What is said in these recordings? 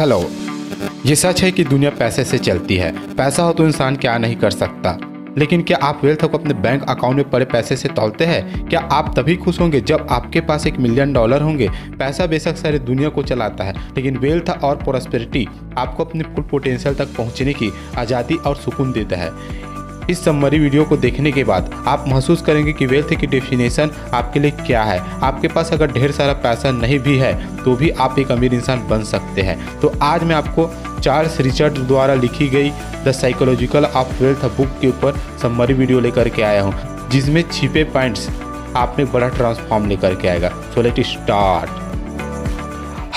Hello. ये सच है कि दुनिया पैसे से चलती है। पैसा हो तो इंसान क्या नहीं कर सकता, लेकिन क्या आप वेल्थ को अपने बैंक अकाउंट में पड़े पैसे से तौलते हैं? क्या आप तभी खुश होंगे जब आपके पास $1 मिलियन होंगे? पैसा बेशक सारी दुनिया को चलाता है, लेकिन वेल्थ और प्रोस्पेरिटी आपको अपने फुल पोटेंशियल तक पहुंचने की आज़ादी और सुकून देता है। इस समरी वीडियो को देखने के बाद आप महसूस करेंगे कि वेल्थ की डेफिनेशन आपके लिए क्या है। आपके पास अगर ढेर सारा पैसा नहीं भी है तो भी आप एक अमीर इंसान बन सकते हैं। तो आज मैं आपको चार्ल्स रिचर्ड द्वारा लिखी गई the psychological of wealth book के ऊपर समरी वीडियो लेकर के आया हूँ, जिसमें छिपे पॉइंट्स आप में बड़ा ट्रांसफॉर्म लेकर के आएगा। So let start.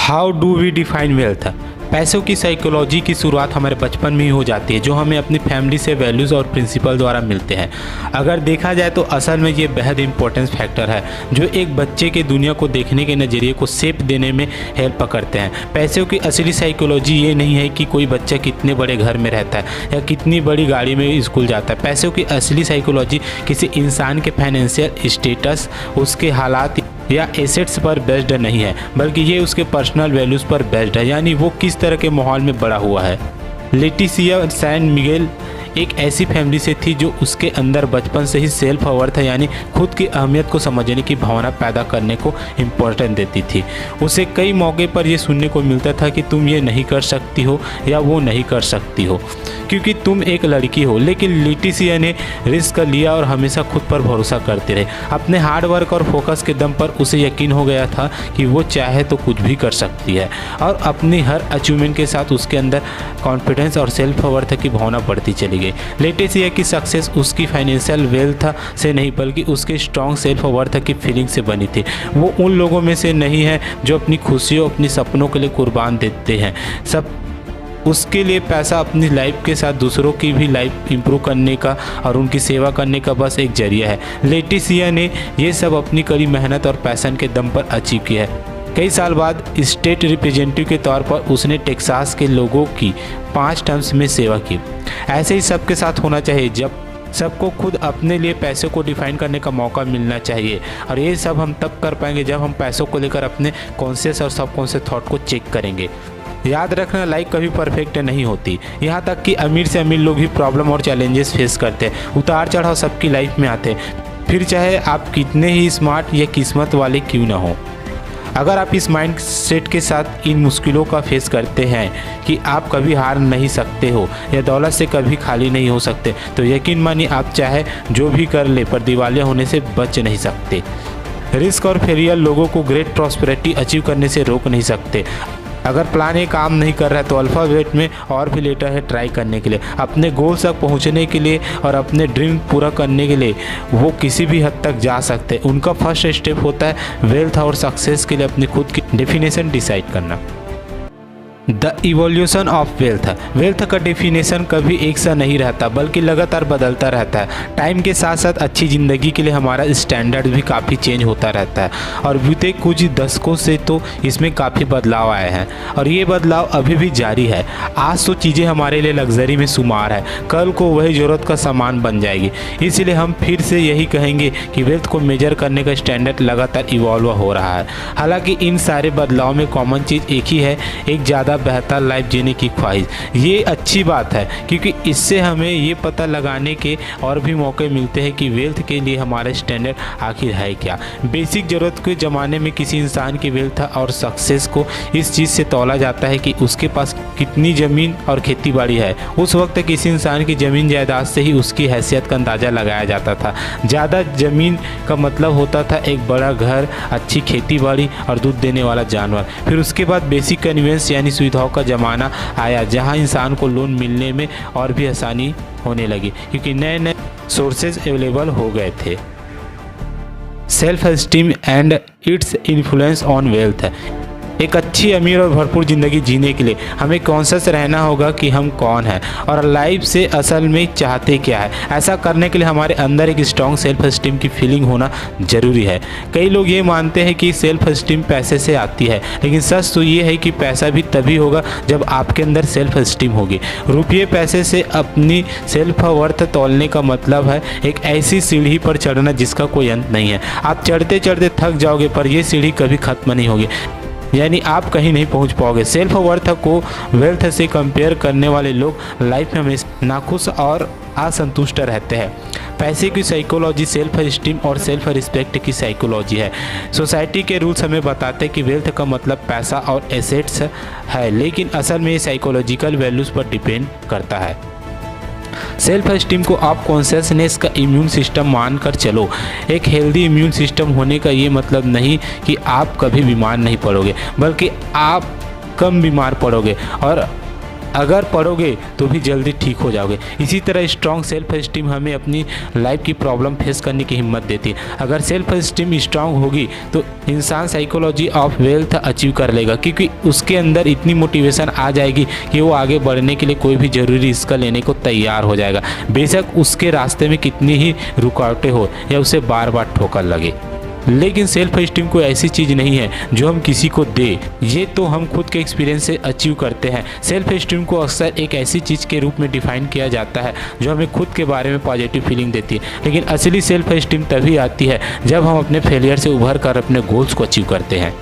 How do we define wealth? पैसों की साइकोलॉजी की शुरुआत हमारे बचपन में ही हो जाती है, जो हमें अपनी फैमिली से वैल्यूज़ और प्रिंसिपल द्वारा मिलते हैं। अगर देखा जाए तो असल में ये बेहद इंपॉर्टेंस फैक्टर है जो एक बच्चे के दुनिया को देखने के नज़रिए को शेप देने में हेल्प करते हैं। पैसों की असली साइकोलॉजी ये नहीं है कि कोई बच्चा कितने बड़े घर में रहता है या कितनी बड़ी गाड़ी में स्कूल जाता है। पैसों की असली साइकोलॉजी किसी इंसान के फाइनेंशियल स्टेटस, उसके हालात या एसेट्स पर बेस्ड नहीं है, बल्कि ये उसके पर्सनल वैल्यूज़ पर बेस्ड है, यानी वो किस तरह के माहौल में बड़ा हुआ है। लेटिसिया सैन मिगेल एक ऐसी फैमिली से थी जो उसके अंदर बचपन से ही सेल्फ अवर्थ है, यानी खुद की अहमियत को समझने की भावना पैदा करने को इम्पोर्टेंस देती थी। उसे कई मौके पर यह सुनने को मिलता था कि तुम ये नहीं कर सकती हो या वो नहीं कर सकती हो क्योंकि तुम एक लड़की हो। लेकिन लेटिसिया ने रिस्क लिया और हमेशा खुद पर भरोसा करते रहे। अपने हार्ड वर्क और फोकस के दम पर उसे यकीन हो गया था कि वो चाहे तो कुछ भी कर सकती है, और अपनी हर अचीवमेंट के साथ उसके अंदर कॉन्फिडेंस और सेल्फ अवर्थ की भावना बढ़ती चली गई। लेटिसिया की सक्सेस उसकी फाइनेंशियल वेल्थ से नहीं बल्कि उसके स्ट्रॉन्ग सेल्फ वर्थ की फीलिंग से बनी थी। वो उन लोगों में से नहीं है जो अपनी खुशियों, अपनी सपनों के लिए कुर्बान देते हैं। सब उसके लिए पैसा अपनी लाइफ के साथ दूसरों की भी लाइफ इंप्रूव करने का और उनकी सेवा करने का बस एक जरिया है। लेटिसिया ने ये सब अपनी कड़ी मेहनत और पैशन के दम पर अचीव किया है। कई साल बाद स्टेट रिप्रेजेंटेटिव के तौर पर उसने टेक्सास के लोगों की 5 टर्म्स में सेवा की। ऐसे ही सबके साथ होना चाहिए, जब सबको खुद अपने लिए पैसों को डिफाइन करने का मौका मिलना चाहिए। और ये सब हम तब कर पाएंगे जब हम पैसों को लेकर अपने कॉन्शियस और सबकॉन्शियस थॉट को चेक करेंगे। याद रखना, लाइफ कभी परफेक्ट नहीं होती। यहाँ तक कि अमीर से अमीर लोग भी प्रॉब्लम और चैलेंजेस फेस करते हैं। उतार चढ़ाव सबकी लाइफ में आते हैं, फिर चाहे आप कितने ही स्मार्ट या किस्मत वाले क्यों ना हो। अगर आप इस माइंड सेट के साथ इन मुश्किलों का फेस करते हैं कि आप कभी हार नहीं सकते हो या दौलत से कभी खाली नहीं हो सकते, तो यकीन मानिए आप चाहे जो भी कर ले पर दिवालिया होने से बच नहीं सकते। रिस्क और फेलियर लोगों को ग्रेट प्रॉस्पेरिटी अचीव करने से रोक नहीं सकते। अगर प्लान ये काम नहीं कर रहा है तो अल्फ़ाबेट में और भी लेटर है ट्राई करने के लिए, अपने गोल्स तक पहुंचने के लिए और अपने ड्रीम पूरा करने के लिए वो किसी भी हद तक जा सकते हैं। उनका फर्स्ट स्टेप होता है वेल्थ और सक्सेस के लिए अपनी खुद की डेफिनेशन डिसाइड करना। The evolution of wealth. Wealth का डेफिनेशन कभी एक सा नहीं रहता बल्कि लगातार बदलता रहता है। टाइम के साथ साथ अच्छी ज़िंदगी के लिए हमारा स्टैंडर्ड भी काफ़ी चेंज होता रहता है, और बीते कुछ दशकों से तो इसमें काफ़ी बदलाव आए हैं और ये बदलाव अभी भी जारी है। आज तो चीज़ें हमारे लिए लग्जरी में शुमार है, कल को वही ज़रूरत का सामान बन जाएगी। इसलिए हम फिर से यही कहेंगे कि वेल्थ को मेजर करने का स्टैंडर्ड लगातार इवॉल्व हो रहा है। हालांकि इन सारे बदलाव में कॉमन चीज़ एक ही है, एक ज़्यादा बेहतर लाइफ जीने की ख्वाहिश। ये अच्छी बात है क्योंकि इससे हमें ये पता लगाने के और भी मौके मिलते हैं कि वेल्थ के लिए हमारा स्टैंडर्ड आखिर है क्या। बेसिक ज़रूरत के ज़माने में किसी इंसान की वेल्थ और सक्सेस को इस चीज़ से तौला जाता है कि उसके पास कितनी ज़मीन और खेती बाड़ी है। उस वक्त किसी इंसान की ज़मीन जायदाद से ही उसकी हैसियत का अंदाज़ा लगाया जाता था। ज़्यादा ज़मीन का मतलब होता था एक बड़ा घर, अच्छी खेती बाड़ी और दूध देने वाला जानवर। फिर उसके बाद बेसिक कन्वीनियंस यानी सुविधाओं का ज़माना आया, जहां इंसान को लोन मिलने में और भी आसानी होने लगी क्योंकि नए नए सोर्सेज अवेलेबल हो गए थे। Self esteem and its influence on wealth. एक अच्छी, अमीर और भरपूर ज़िंदगी जीने के लिए हमें कॉन्शियस रहना होगा कि हम कौन हैं और लाइफ से असल में चाहते क्या है। ऐसा करने के लिए हमारे अंदर एक स्ट्रॉन्ग सेल्फ एस्टीम की फीलिंग होना ज़रूरी है। कई लोग ये मानते हैं कि सेल्फ एस्टीम पैसे से आती है, लेकिन सच तो ये है कि पैसा भी तभी होगा जब आपके अंदर सेल्फ एस्टीम होगी। रुपये पैसे से अपनी सेल्फ वर्थ तोलने का मतलब है एक ऐसी सीढ़ी पर चढ़ना जिसका कोई अंत नहीं है। आप चढ़ते चढ़ते थक जाओगे पर यह सीढ़ी कभी ख़त्म नहीं होगी। यानी आप कहीं नहीं पहुंच पाओगे। सेल्फ वर्थ को वेल्थ से कंपेयर करने वाले लोग लाइफ में हमेशा नाखुश और असंतुष्ट रहते हैं। पैसे की साइकोलॉजी सेल्फ स्टीम और सेल्फ रिस्पेक्ट की साइकोलॉजी है। सोसाइटी के रूल्स हमें बताते हैं कि वेल्थ का मतलब पैसा और एसेट्स है, लेकिन असल में ये साइकोलॉजिकल वैल्यूज़ पर डिपेंड करता है। सेल्फ स्टीम को आप कॉन्शियसनेस का इम्यून सिस्टम मानकर चलो। एक हेल्दी इम्यून सिस्टम होने का ये मतलब नहीं कि आप कभी बीमार नहीं पड़ोगे, बल्कि आप कम बीमार पड़ोगे और अगर पढ़ोगे तो भी जल्दी ठीक हो जाओगे। इसी तरह स्ट्रॉन्ग सेल्फ स्टीम हमें अपनी लाइफ की प्रॉब्लम फेस करने की हिम्मत देती है। अगर सेल्फ स्टीम स्ट्रॉन्ग होगी तो इंसान साइकोलॉजी ऑफ वेल्थ अचीव कर लेगा, क्योंकि उसके अंदर इतनी मोटिवेशन आ जाएगी कि वो आगे बढ़ने के लिए कोई भी ज़रूरी रिस्क लेने को तैयार हो जाएगा, बेशक उसके रास्ते में कितनी ही रुकावटें हो या उसे बार बार ठोकर लगे। लेकिन सेल्फ स्टीम कोई ऐसी चीज़ नहीं है जो हम किसी को दे, ये तो हम खुद के एक्सपीरियंस से अचीव करते हैं। सेल्फ स्टीम को अक्सर एक ऐसी चीज़ के रूप में डिफाइन किया जाता है जो हमें खुद के बारे में पॉजिटिव फीलिंग देती है, लेकिन असली सेल्फ स्टीम तभी आती है जब हम अपने फेलियर से उभर कर अपने गोल्स को अचीव करते हैं।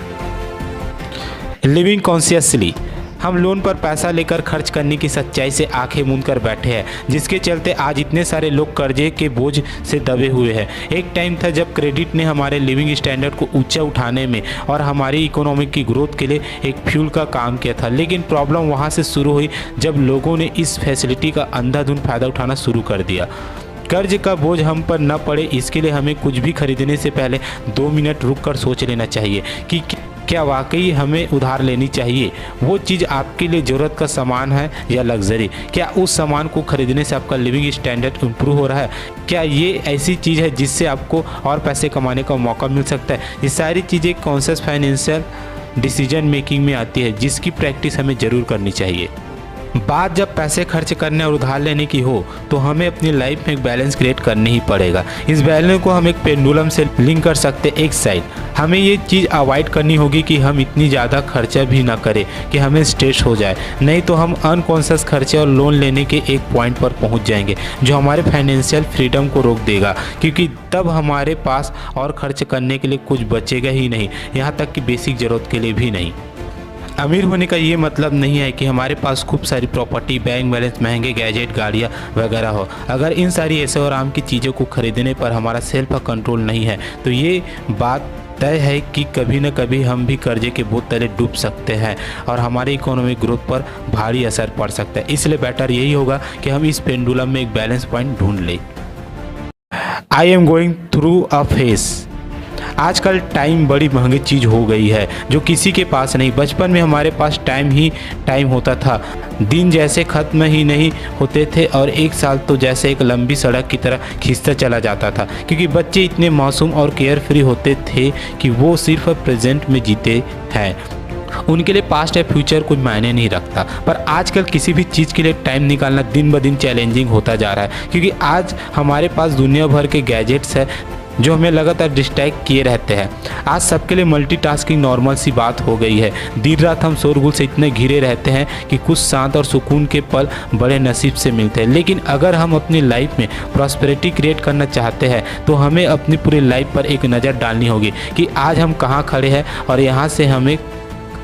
लिविंग कॉन्शियसली, हम लोन पर पैसा लेकर खर्च करने की सच्चाई से आंखें मूंद कर बैठे हैं, जिसके चलते आज इतने सारे लोग कर्जे के बोझ से दबे हुए हैं। एक टाइम था जब क्रेडिट ने हमारे लिविंग स्टैंडर्ड को ऊंचा उठाने में और हमारी इकोनॉमिक की ग्रोथ के लिए एक फ्यूल का काम किया था, लेकिन प्रॉब्लम वहां से शुरू हुई जब लोगों ने इस फैसिलिटी का अंधाधुंध फ़ायदा उठाना शुरू कर दिया। कर्ज का बोझ हम पर न पड़े, इसके लिए हमें कुछ भी खरीदने से पहले 2 मिनट रुक कर सोच लेना चाहिए कि क्या वाकई हमें उधार लेनी चाहिए। वो चीज़ आपके लिए ज़रूरत का सामान है या लग्जरी। क्या उस सामान को खरीदने से आपका लिविंग स्टैंडर्ड इम्प्रूव हो रहा है। क्या ये ऐसी चीज़ है जिससे आपको और पैसे कमाने का मौका मिल सकता है। ये सारी चीज़ें कॉन्शियस फाइनेंशियल डिसीजन मेकिंग में आती है, जिसकी प्रैक्टिस हमें ज़रूर करनी चाहिए। बात जब पैसे खर्च करने और उधार लेने की हो तो हमें अपनी लाइफ में एक बैलेंस क्रिएट करनी ही पड़ेगा। इस बैलेंस को हम एक पेंडुलम से लिंक कर सकते। एक साइड हमें ये चीज़ अवॉइड करनी होगी कि हम इतनी ज़्यादा खर्चा भी ना करें कि हमें स्ट्रेस हो जाए, नहीं तो हम अनकॉन्शियस खर्चे और लोन लेने के एक पॉइंट पर पहुंच जाएंगे जो हमारे फाइनेंशियल फ्रीडम को रोक देगा, क्योंकि तब हमारे पास और खर्च करने के लिए कुछ बचेगा ही नहीं, यहाँ तक कि बेसिक ज़रूरत के लिए भी नहीं। अमीर होने का ये मतलब नहीं है कि हमारे पास खूब सारी प्रॉपर्टी, बैंक बैलेंस, महंगे गैजेट, गाड़ियाँ वगैरह हो। अगर इन सारी ऐसे और आम की चीज़ों को खरीदने पर हमारा सेल्फ कंट्रोल नहीं है तो ये बात तय है कि कभी न कभी हम भी कर्जे के बोझ तले डूब सकते हैं और हमारे इकोनॉमिक ग्रोथ पर भारी असर पड़ सकता है। इसलिए बेटर यही होगा कि हम इस पेंडुलम में एक बैलेंस पॉइंट ढूंढ लें। I am going through a face. आजकल टाइम बड़ी महंगी चीज़ हो गई है जो किसी के पास नहीं। बचपन में हमारे पास टाइम ही टाइम होता था, दिन जैसे ख़त्म ही नहीं होते थे और एक साल तो जैसे एक लंबी सड़क की तरह खींचता चला जाता था, क्योंकि बच्चे इतने मासूम और केयर फ्री होते थे कि वो सिर्फ प्रेजेंट में जीते हैं। उनके लिए पास्ट या फ्यूचर कुछ मायने नहीं रखता। पर आजकल किसी भी चीज़ के लिए टाइम निकालना दिन ब दिन चैलेंजिंग होता जा रहा है, क्योंकि आज हमारे पास दुनिया भर के गैजेट्स है जो हमें लगातार डिस्ट्रैक्ट किए रहते हैं। आज सबके लिए मल्टीटास्किंग नॉर्मल सी बात हो गई है। दिन रात हम शोरगुल से इतने घिरे रहते हैं कि कुछ शांत और सुकून के पल बड़े नसीब से मिलते हैं। लेकिन अगर हम अपनी लाइफ में प्रॉस्पेरिटी क्रिएट करना चाहते हैं तो हमें अपनी पूरी लाइफ पर एक नज़र डालनी होगी कि आज हम कहाँ खड़े हैं और यहाँ से हमें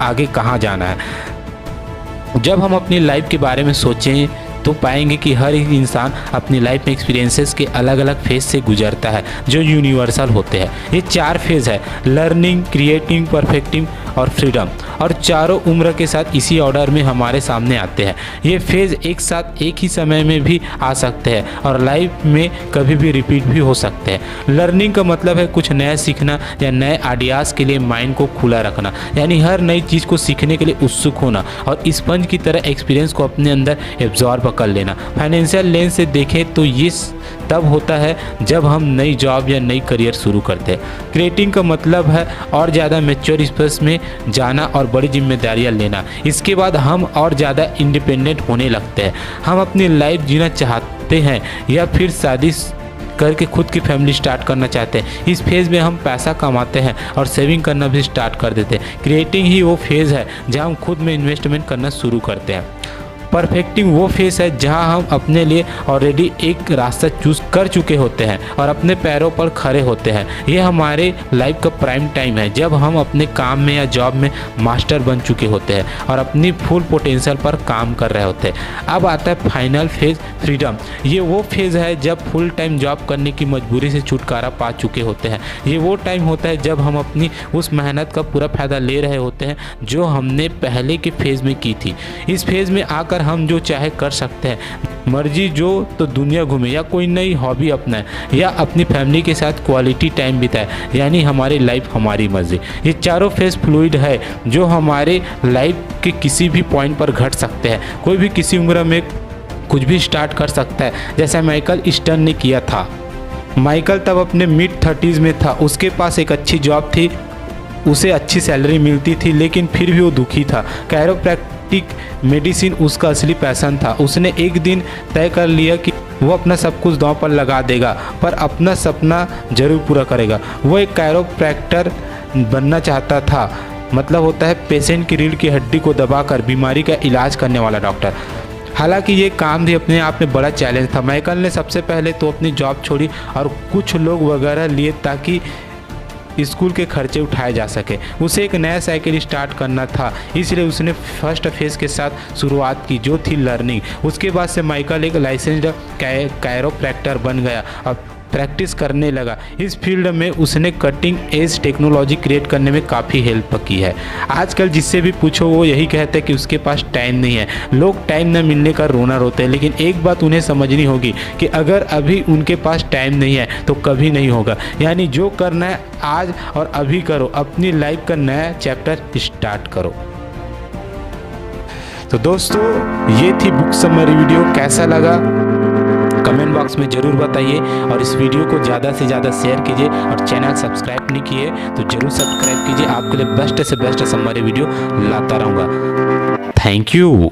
आगे कहाँ जाना है। जब हम अपनी लाइफ के बारे में सोचें तो पाएंगे कि हर एक इंसान अपनी लाइफ में एक्सपीरियंसेस के अलग अलग फेज से गुजरता है जो यूनिवर्सल होते हैं। ये 4 फेज़ है: लर्निंग, क्रिएटिंग, परफेक्टिंग और फ्रीडम। और चारों उम्र के साथ इसी ऑर्डर में हमारे सामने आते हैं। ये फेज़ एक साथ एक ही समय में भी आ सकते हैं और लाइफ में कभी भी रिपीट भी हो सकते हैं। लर्निंग का मतलब है कुछ नया सीखना या नए आइडियाज़ के लिए माइंड को खुला रखना, यानी हर नई चीज़ को सीखने के लिए उत्सुक होना और स्पंज की तरह एक्सपीरियंस को अपने अंदर एब्जॉर्ब कर लेना। फाइनेंशियल लेंस से देखें तो ये तब होता है जब हम नई जॉब या नई करियर शुरू करते हैं। क्रिएटिंग का मतलब है और ज़्यादा मैच्योर स्पेस में जाना और बड़ी जिम्मेदारियां लेना। इसके बाद हम और ज़्यादा इंडिपेंडेंट होने लगते हैं। हम अपनी लाइफ जीना चाहते हैं या फिर शादी करके खुद की फैमिली स्टार्ट करना चाहते हैं। इस फेज़ में हम पैसा कमाते हैं और सेविंग करना भी स्टार्ट कर देते हैं। क्रिएटिंग ही वो फेज़ है जहाँ हम खुद में इन्वेस्टमेंट करना शुरू करते हैं। परफेक्टिंग वो फेज है जहां हम अपने लिए ऑलरेडी एक रास्ता चूज कर चुके होते हैं और अपने पैरों पर खड़े होते हैं। ये हमारे लाइफ का प्राइम टाइम है जब हम अपने काम में या जॉब में मास्टर बन चुके होते हैं और अपनी फुल पोटेंशियल पर काम कर रहे होते हैं। अब आता है फाइनल फेज, फ्रीडम। ये वो फेज है जब फुल टाइम जॉब करने की मजबूरी से छुटकारा पा चुके होते हैं। ये वो टाइम होता है जब हम अपनी उस मेहनत का पूरा फायदा ले रहे होते हैं जो हमने पहले के फेज में की थी। इस फेज में आकर हम जो चाहे कर सकते हैं, मर्जी जो तो दुनिया घूमे या कोई नई हॉबी अपनाए या अपनी फैमिली के साथ क्वालिटी टाइम बिताए, यानी हमारी लाइफ हमारी मर्जी। ये चारों फेज फ्लूइड है जो हमारे लाइफ के किसी भी पॉइंट पर घट सकते हैं। कोई भी किसी उम्र में कुछ भी स्टार्ट कर सकता है, जैसा माइकल स्टर्न ने किया था। माइकल तब अपने मिड 30s में था, उसके पास एक अच्छी जॉब थी, उसे अच्छी सैलरी मिलती थी, लेकिन फिर भी वो दुखी था। कैरोप्रैक्टिक मेडिसिन उसका असली पैशन था। उसने एक दिन तय कर लिया कि वो अपना सब कुछ दांव पर लगा देगा, पर अपना सपना जरूर पूरा करेगा। वो एक कैरोप्रैक्टर बनना चाहता था, मतलब होता है पेशेंट की रीढ़ की हड्डी को दबाकर बीमारी का इलाज करने वाला डॉक्टर। हालांकि ये काम भी अपने आप में बड़ा चैलेंज था। माइकल ने सबसे पहले तो अपनी जॉब छोड़ी और कुछ लोग वगैरह लिए ताकि स्कूल के खर्चे उठाए जा सके। उसे एक नया साइकिल स्टार्ट करना था, इसलिए उसने फर्स्ट फेज के साथ शुरुआत की जो थी लर्निंग। उसके बाद से माइकल एक लाइसेंस्ड कैरोप्रैक्टर बन गया और प्रैक्टिस करने लगा। इस फील्ड में उसने कटिंग एज टेक्नोलॉजी क्रिएट करने में काफ़ी हेल्प की है। आजकल जिससे भी पूछो वो यही कहते हैं कि उसके पास टाइम नहीं है। लोग टाइम न मिलने का रोना रोते हैं, लेकिन एक बात उन्हें समझनी होगी कि अगर अभी उनके पास टाइम नहीं है तो कभी नहीं होगा। यानी जो करना है आज और अभी करो, अपनी लाइफ का नया चैप्टर स्टार्ट करो। तो दोस्तों, ये थी बुक समरी वीडियो। कैसा लगा कमेंट बॉक्स में ज़रूर बताइए और इस वीडियो को ज़्यादा से ज़्यादा शेयर कीजिए और चैनल सब्सक्राइब नहीं किए तो ज़रूर सब्सक्राइब कीजिए। आपके लिए बेस्ट से बेस्ट समरी वीडियो लाता रहूँगा। Thank you.